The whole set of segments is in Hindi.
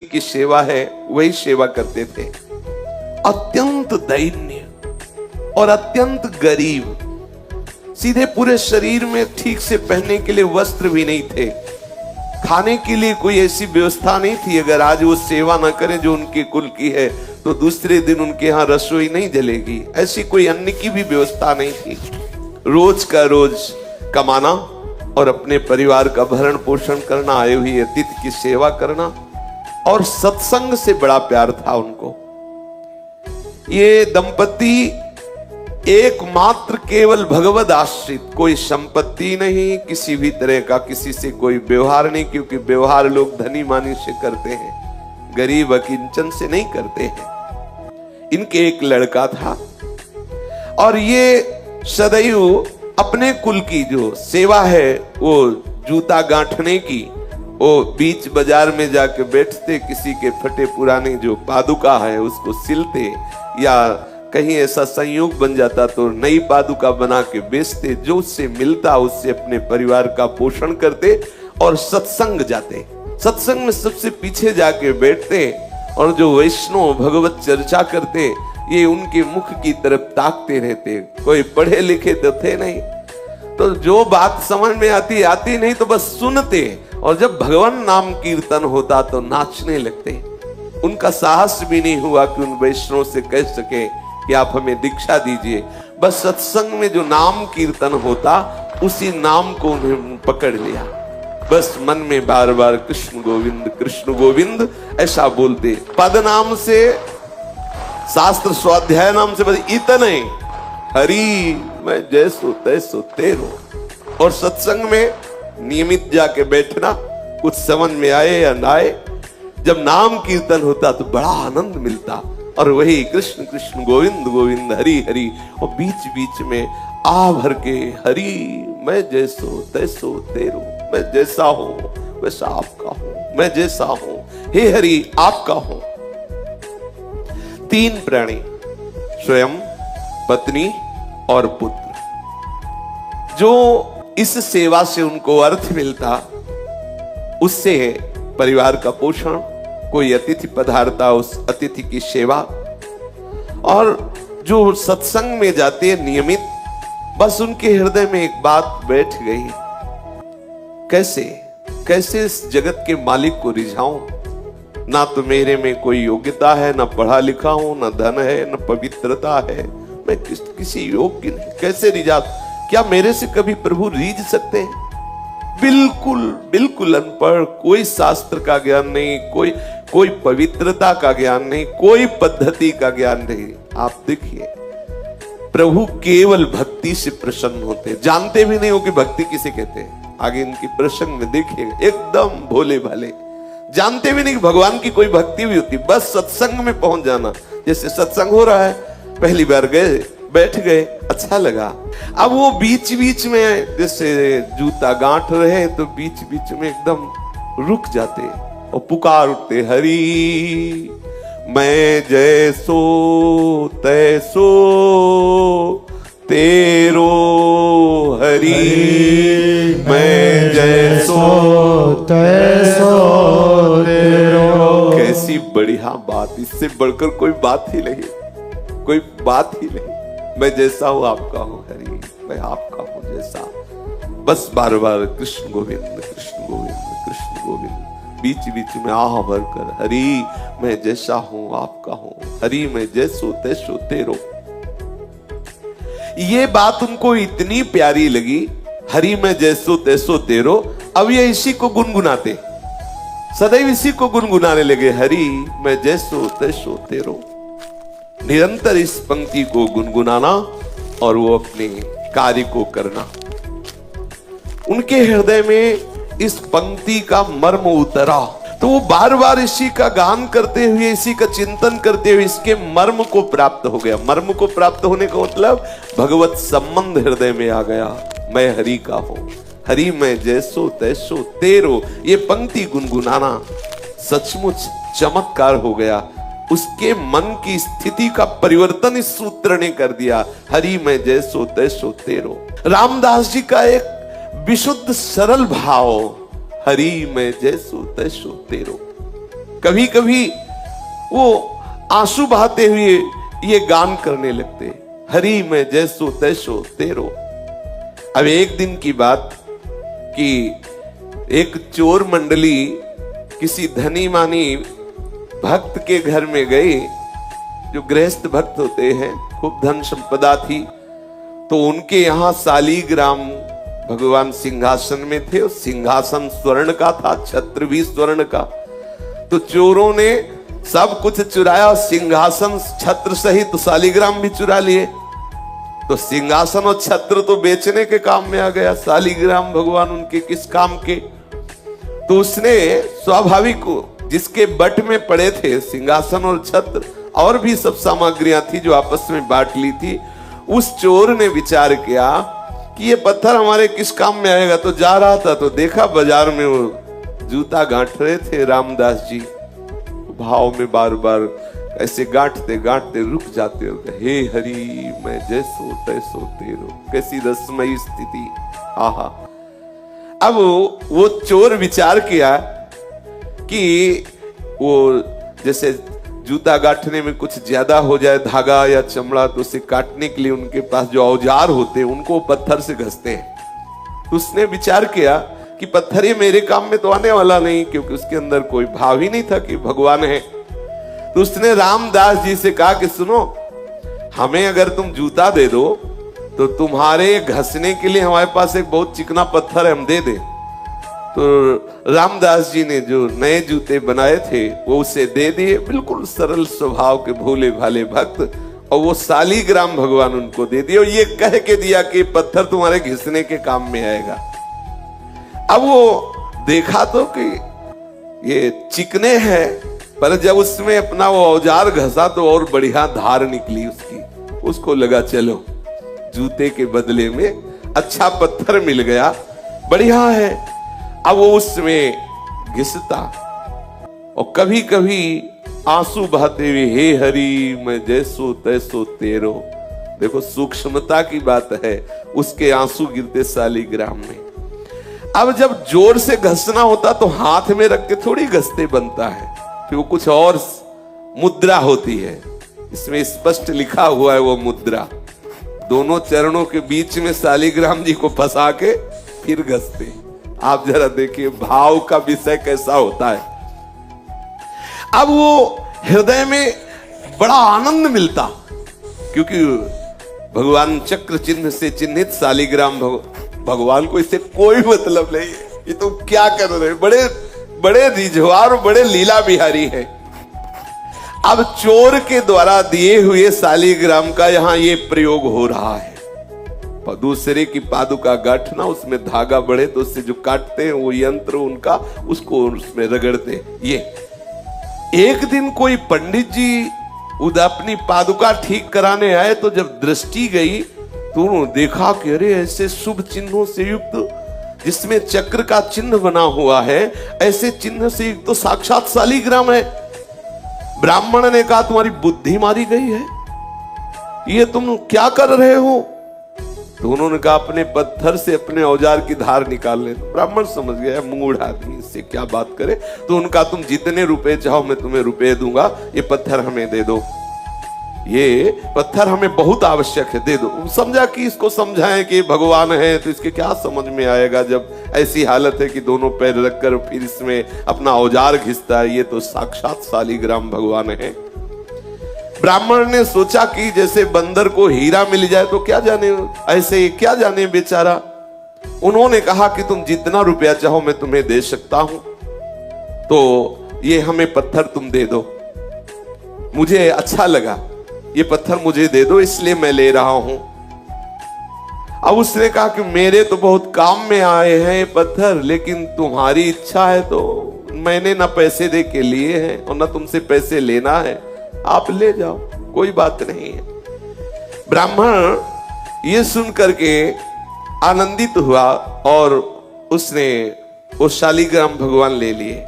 की सेवा है वही सेवा करते थे। अत्यंत दैन्य और अत्यंत गरीब, सीधे पूरे शरीर में ठीक से पहनने के लिए वस्त्र भी नहीं थे, खाने के लिए कोई ऐसी व्यवस्था नहीं थी। अगर आज वो सेवा ना करें जो उनके कुल की है तो दूसरे दिन उनके यहाँ रसोई नहीं जलेगी। ऐसी कोई अन्न की भी व्यवस्था नहीं थी। रोज का रोज कमाना और अपने परिवार का भरण पोषण करना, आए हुए अतिथि की सेवा करना, और सत्संग से बड़ा प्यार था उनको। ये दंपति एकमात्र केवल भगवद आश्रित, कोई संपत्ति नहीं, किसी भी तरह का किसी से कोई व्यवहार नहीं, क्योंकि व्यवहार लोग धनी मानी से करते हैं, गरीब अकिंचन से नहीं करते हैं। इनके एक लड़का था और ये सदैव अपने कुल की जो सेवा है वो जूता गांठने की, वो बीच बाजार में जाके बैठते, किसी के फटे पुराने जो पादुका है उसको सिलते, या कहीं ऐसा संयोग बन जाता तो नई पादुका बना के बेचते, जो उससे मिलता उससे अपने परिवार का पोषण करते और सत्संग जाते। सत्संग में सबसे पीछे जाके बैठते और जो वैष्णव भगवत चर्चा करते ये उनके मुख की तरफ ताकते रहते। कोई पढ़े लिखे तो थे नहीं, तो जो बात समझ में आती नहीं तो बस सुनते, और जब भगवान नाम कीर्तन होता तो नाचने लगते। उनका साहस भी नहीं हुआ कि उन वैष्णव से कह सके कि आप हमें दीक्षा दीजिए। बस सत्संग में जो नाम कीर्तन होता उसी नाम को उन्हें पकड़ लिया। बस मन में बार बार कृष्ण गोविंद ऐसा बोलते। पद नाम से, शास्त्र स्वाध्याय नाम से बस इतने, हरि मैं जैसो तैसो तेरो। और सत्संग में नियमित जाके बैठना, कुछ समझ में आए या ना आए, जब नाम कीर्तन होता तो बड़ा आनंद मिलता। और वही कृष्ण कृष्ण गोविंद गोविंद हरि हरि, और बीच बीच में आ भर के हरि मैं जैसो तैसो तेरो, मैं जैसा हूं वैसा आपका हूं, मैं जैसा हूं हे हरि आपका हूं। तीन प्राणी, स्वयं, पत्नी और पुत्र, जो इस सेवा से उनको अर्थ मिलता, उससे परिवार का पोषण, कोई अतिथि पधारता उस अतिथि की सेवा, और जो सत्संग में जाते नियमित, बस उनके हृदय में एक बात बैठ गई, कैसे इस जगत के मालिक को रिझाऊं। ना तो मेरे में कोई योग्यता है, ना पढ़ा लिखा हूं, ना धन है, ना पवित्रता है, मैं किसी योग्य नहीं, कैसे रिझा। क्या मेरे से कभी प्रभु रीझ सकते हैं? बिल्कुल अनपढ़, कोई शास्त्र का ज्ञान नहीं, कोई पवित्रता का ज्ञान नहीं, कोई पद्धति का ज्ञान नहीं। आप देखिए प्रभु केवल भक्ति से प्रसन्न होते, जानते भी नहीं हो कि भक्ति किसे कहते हैं। आगे इनकी प्रसंग में देखिएगा, एकदम भोले भाले, जानते भी नहीं कि भगवान की कोई भक्ति भी होती, बस सत्संग में पहुंच जाना। जैसे सत्संग हो रहा है, पहली बार गए, बैठ गए, अच्छा लगा। अब वो बीच बीच में जैसे जूता गांठ रहे तो बीच बीच में एकदम रुक जाते और पुकार उठते, हरि मैं जैसो तैसो तेरो, हरि मैं जैसो तैसो तेरो। कैसी बढ़िया बात, इससे बढ़कर कोई बात ही नहीं, कोई बात ही नहीं। मैं जैसा हूं आपका हूं हरि, मैं आपका हूं जैसा। बस बार बार कृष्ण गोविंद कृष्ण गोविंद कृष्ण गोविंद, बीच बीच में आह भर कर हरि मैं जैसा हूं आपका हूं, हरि मैं जैसो तैसो तेरो। ये बात उनको इतनी प्यारी लगी, हरि मैं जैसो तैसो तेरो। अब ये इसी को गुनगुनाते, सदैव इसी को गुनगुनाने लगे, हरि मैं जैसो तैसो तेरो। निरंतर इस पंक्ति को गुनगुनाना और वो अपने कार्य को करना। उनके हृदय में इस पंक्ति का मर्म उतरा, तो वो बार बार इसी का गान करते हुए, इसी का चिंतन करते हुए इसके मर्म को प्राप्त हो गया। मर्म को प्राप्त होने का मतलब भगवत संबंध हृदय में आ गया। मैं हरि का हूं, हरि मैं जैसो तैसो तेरो। ये पंक्ति गुनगुनाना सचमुच चमत्कार हो गया। उसके मन की स्थिति का परिवर्तन इस सूत्र ने कर दिया, हरि मैं जैसो तैसो तेरो। रामदास जी का एक विशुद्ध सरल भाव, हरि मैं जैसो तैसो तेरो। कभी कभी वो आंसू बहाते हुए ये गान करने लगते, हरि मैं जैसो तैसो तेरो। अब एक दिन की बात कि एक चोर मंडली किसी धनी मानी भक्त के घर में गए, जो गृहस्थ भक्त होते हैं, खूब धन संपदा थी। तो उनके यहाँ शालिग्राम भगवान सिंहासन में थे, सिंहासन स्वर्ण का था, छत्र भी स्वर्ण का। तो चोरों ने सब कुछ चुराया, सिंहासन छत्र सहित शालिग्राम भी चुरा लिए। तो सिंहासन और छत्र तो बेचने के काम में आ गया, शालिग्राम भगवान उनके किस काम के। तो उसने स्वाभाविक जिसके बट में पड़े थे सिंहासन और छत्र और भी सब सामग्रियां थी जो आपस में बांट ली थी, उस चोर ने विचार किया कि ये पत्थर हमारे किस काम में आएगा। तो जा रहा था तो देखा बाजार में वो जूता गांठ रहे थे रामदास जी, भाव में बार बार ऐसे गांठते गांठते रुक जाते होते, हे हरि मैं जैसो तैसो तेरो। कैसी रसमयी स्थिति, आहा। अब वो चोर विचार किया कि वो जैसे जूता गांठने में कुछ ज्यादा हो जाए धागा या चमड़ा, तो उसे काटने के लिए उनके पास जो औजार होते हैं उनको पत्थर से घसते हैं। तो उसने विचार किया कि पत्थर ये मेरे काम में तो आने वाला नहीं, क्योंकि उसके अंदर कोई भाव ही नहीं था कि भगवान है। तो उसने रामदास जी से कहा कि सुनो, हमें अगर तुम जूता दे दो तो तुम्हारे घसने के लिए हमारे पास एक बहुत चिकना पत्थर है, हम दे दे। तो रामदास जी ने जो नए जूते बनाए थे वो उसे दे दिए, बिल्कुल सरल स्वभाव के भोले भाले भक्त, और वो शालिग्राम भगवान उनको दे दिए, और ये कह के दिया कि पत्थर तुम्हारे घिसने के काम में आएगा। अब वो देखा तो कि ये चिकने हैं, पर जब उसमें अपना वो औजार घसा तो और बढ़िया धार निकली उसकी। उसको लगा चलो जूते के बदले में अच्छा पत्थर मिल गया, बढ़िया है। अब वो उसमें घिसता और कभी कभी आंसू बहाते हुए, हे हरि मैं जैसो तैसो तेरो। देखो सूक्ष्मता की बात है, उसके आंसू गिरते शालिग्राम में। अब जब जोर से घसना होता तो हाथ में रख के थोड़ी घसते बनता है, फिर वो कुछ और मुद्रा होती है, इसमें स्पष्ट लिखा हुआ है वो मुद्रा। दोनों चरणों के बीच में शालिग्राम जी को फंसा के फिर घसते। आप जरा देखिए भाव का विषय कैसा होता है। अब वो हृदय में बड़ा आनंद मिलता, क्योंकि भगवान चक्र चिन्ह से चिन्हित शालिग्राम भगवान को इससे कोई मतलब नहीं है, ये तो क्या कर रहे, बड़े बड़े रिझवार, बड़े लीला बिहारी है। अब चोर के द्वारा दिए हुए शालिग्राम का यहां ये प्रयोग हो रहा है। दूसरे की पादुका गांठना, उसमें धागा बढ़े तो उससे जो काटते हैं वो यंत्र उनका, उसको उसमें रगड़ते। ये एक दिन कोई पंडित जी अपनी पादुका ठीक कराने आए, तो जब दृष्टि गई तो उन्होंने देखा कि अरे ऐसे शुभ चिन्हों से युक्त जिसमें चक्र का चिन्ह बना हुआ है, ऐसे चिन्ह से युक्त तो साक्षात शालिग्राम है। ब्राह्मण ने कहा तुम्हारी बुद्धि मारी गई है, ये तुम क्या कर रहे हो? तो उन्होंने कहा अपने पत्थर से अपने औजार की धार निकाल ले। ब्राह्मण समझ गया मूढ़ आदमी, इससे क्या बात करे। तो उनका तुम जितने रुपए चाहो मैं तुम्हें रुपए दूंगा, ये पत्थर हमें दे दो, ये पत्थर हमें बहुत आवश्यक है, दे दो। समझा कि इसको समझाएं कि भगवान है तो इसके क्या समझ में आएगा, जब ऐसी हालत है कि दोनों पैर रखकर फिर इसमें अपना औजार घिसता है, ये तो साक्षात शालिग्राम भगवान है। ब्राह्मण ने सोचा कि जैसे बंदर को हीरा मिल जाए तो क्या जाने, ऐसे क्या जाने बेचारा। उन्होंने कहा कि तुम जितना रुपया चाहो मैं तुम्हें दे सकता हूं, तो ये हमें पत्थर तुम दे दो, मुझे अच्छा लगा, ये पत्थर मुझे दे दो इसलिए मैं ले रहा हूं। अब उसने कहा कि मेरे तो बहुत काम में आए हैं ये पत्थर, लेकिन तुम्हारी इच्छा है तो मैंने ना पैसे दे के लिए हैं और ना तुमसे पैसे लेना है, आप ले जाओ, कोई बात नहीं है। ब्राह्मण ये सुन करके आनंदित हुआ और उसने वो शालिग्राम भगवान ले लिए।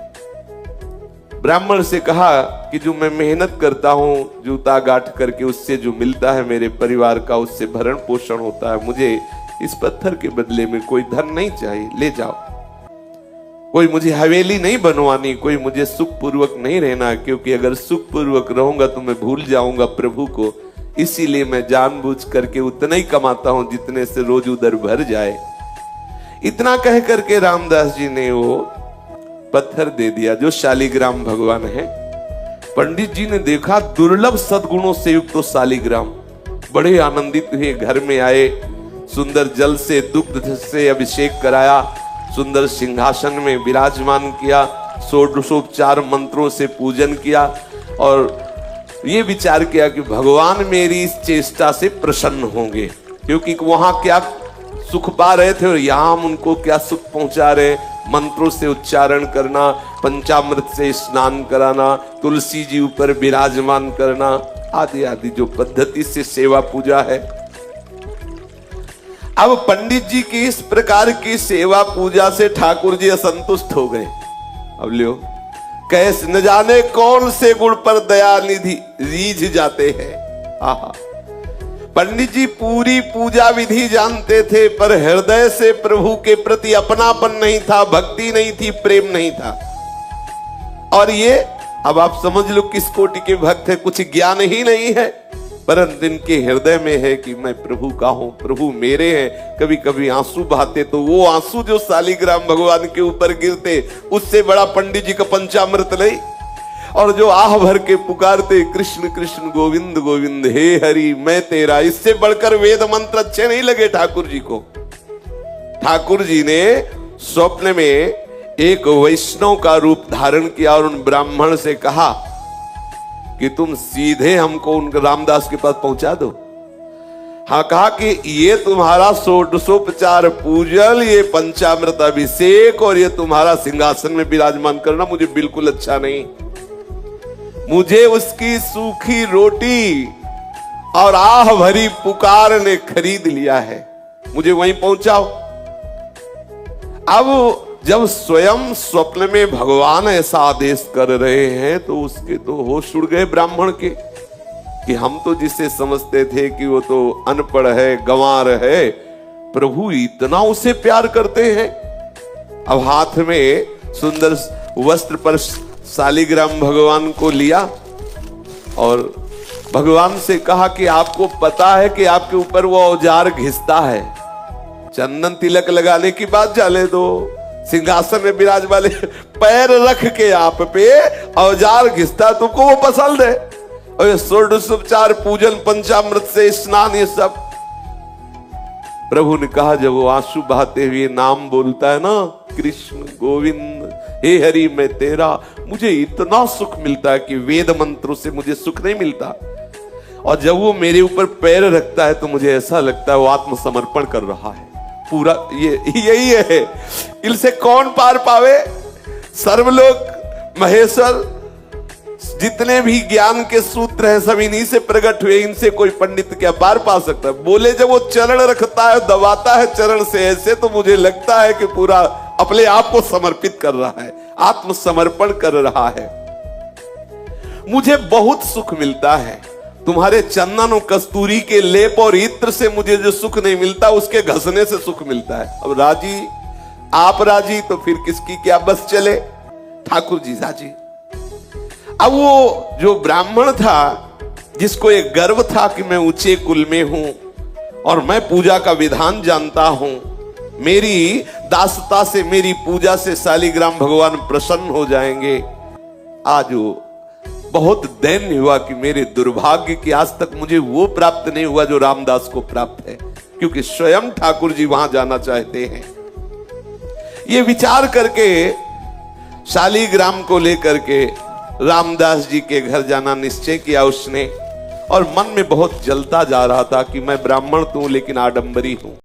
ब्राह्मण से कहा कि जो मैं मेहनत करता हूं जूता गांठ करके, उससे जो मिलता है मेरे परिवार का, उससे भरण पोषण होता है, मुझे इस पत्थर के बदले में कोई धन नहीं चाहिए, ले जाओ। कोई मुझे हवेली नहीं बनवानी, कोई मुझे सुख पूर्वक नहीं रहना, क्योंकि अगर सुख पूर्वक रहूंगा तो मैं भूल जाऊंगा प्रभु को। इसीलिए मैं जानबूझ करके उतना ही कमाता हूं जितने से रोज उधर भर जाए। इतना कह करके रामदास जी ने वो पत्थर दे दिया जो शालिग्राम भगवान है। पंडित जी ने देखा दुर्लभ सद्गुणों से युक्त तो शालिग्राम, बड़े आनंदित हुए, घर में आए, सुंदर जल से दुग्ध से अभिषेक कराया, सुंदर सिंहासन में विराजमान किया, षोडशोपचार मंत्रों से पूजन किया और ये विचार किया कि भगवान मेरी इस चेष्टा से प्रसन्न होंगे, क्योंकि वहां क्या सुख पा रहे थे और यहां हम उनको क्या सुख पहुंचा रहे। मंत्रों से उच्चारण करना, पंचामृत से स्नान कराना, तुलसी जी ऊपर विराजमान करना, आदि आदि जो पद्धति से सेवा पूजा है। अब पंडित जी की इस प्रकार की सेवा पूजा से ठाकुर जी असंतुष्ट हो गए। अब लियो कैस न जाने कौन से गुण पर दया निधि रीझ जाते हैं। आहा, पंडित जी पूरी पूजा विधि जानते थे, पर हृदय से प्रभु के प्रति अपनापन नहीं था, भक्ति नहीं थी, प्रेम नहीं था। और ये अब आप समझ लो किस कोटि के भक्त है, कुछ ज्ञान ही नहीं है, परंतु इनके हृदय में है कि मैं प्रभु का हूं, प्रभु मेरे हैं। कभी कभी आंसू बहाते तो वो आंसू जो शालिग्राम भगवान के ऊपर गिरते, उससे बड़ा पंडित जी का पंचामृत नहीं। और जो आह भर के पुकारते कृष्ण कृष्ण गोविंद गोविंद हे हरि मैं तेरा, इससे बढ़कर वेद मंत्र अच्छे नहीं लगे ठाकुर जी को। ठाकुर जी ने स्वप्न में एक वैष्णव का रूप धारण किया और उन ब्राह्मण से कहा कि तुम सीधे हमको उन रामदास के पास पहुंचा दो। हाँ, कहा कि ये तुम्हारा षोडशोपचार पूजन, ये पंचामृत अभिषेक और ये तुम्हारा सिंहासन में विराजमान करना मुझे बिल्कुल अच्छा नहीं। मुझे उसकी सूखी रोटी और आह भरी पुकार ने खरीद लिया है, मुझे वहीं पहुंचाओ। अब जब स्वयं स्वप्न में भगवान ऐसा आदेश कर रहे हैं तो उसके तो होश उड़ गए ब्राह्मण के, कि हम तो जिसे समझते थे कि वो तो अनपढ़ है, गंवार है, प्रभु इतना उसे प्यार करते हैं। अब हाथ में सुंदर वस्त्र पर शालिग्राम भगवान को लिया और भगवान से कहा कि आपको पता है कि आपके ऊपर वो औजार घिसता है, चंदन तिलक लगाने की बात जाने दो, सिंहासन में विराज वाले पैर रख के आप पे औजार घिसता, तुमको वो पसंद है। और ये षोडशोपचार पूजन, पंचामृत से स्नान, ये सब। प्रभु ने कहा जब वो आंसू बहाते हुए नाम बोलता है ना, कृष्ण गोविंद हे हरि मैं तेरा, मुझे इतना सुख मिलता है कि वेद मंत्रों से मुझे सुख नहीं मिलता। और जब वो मेरे ऊपर पैर रखता है तो मुझे ऐसा लगता है वो आत्मसमर्पण कर रहा है पूरा। ये यही है, इनसे कौन पार पावे। सर्वलोक महेश्वर जितने भी ज्ञान के सूत्र हैं सब इन्हीं से प्रकट हुए, इनसे कोई पंडित क्या पार पा सकता है। बोले जब वो चरण रखता है, दबाता है चरण से ऐसे, तो मुझे लगता है कि पूरा अपने आप को समर्पित कर रहा है, आत्मसमर्पण कर रहा है। मुझे बहुत सुख मिलता है, तुम्हारे चंदन और कस्तूरी के लेप और इत्र से मुझे जो सुख नहीं मिलता उसके घसने से सुख मिलता है। अब राजी, आप राजी तो फिर किसकी क्या बस चले। ठाकुर जी राजी। अब वो जो ब्राह्मण था जिसको एक गर्व था कि मैं ऊंचे कुल में हूं और मैं पूजा का विधान जानता हूं, मेरी दासता से, मेरी पूजा से शालिग्राम भगवान प्रसन्न हो जाएंगे। आज वो बहुत दैन्य हुआ कि मेरे दुर्भाग्य की आज तक मुझे वो प्राप्त नहीं हुआ जो रामदास को प्राप्त है, क्योंकि स्वयं ठाकुर जी वहां जाना चाहते हैं। ये विचार करके शालिग्राम को लेकर के रामदास जी के घर जाना निश्चय किया उसने, और मन में बहुत जलता जा रहा था कि मैं ब्राह्मण तो हूं लेकिन आडंबरी हूं।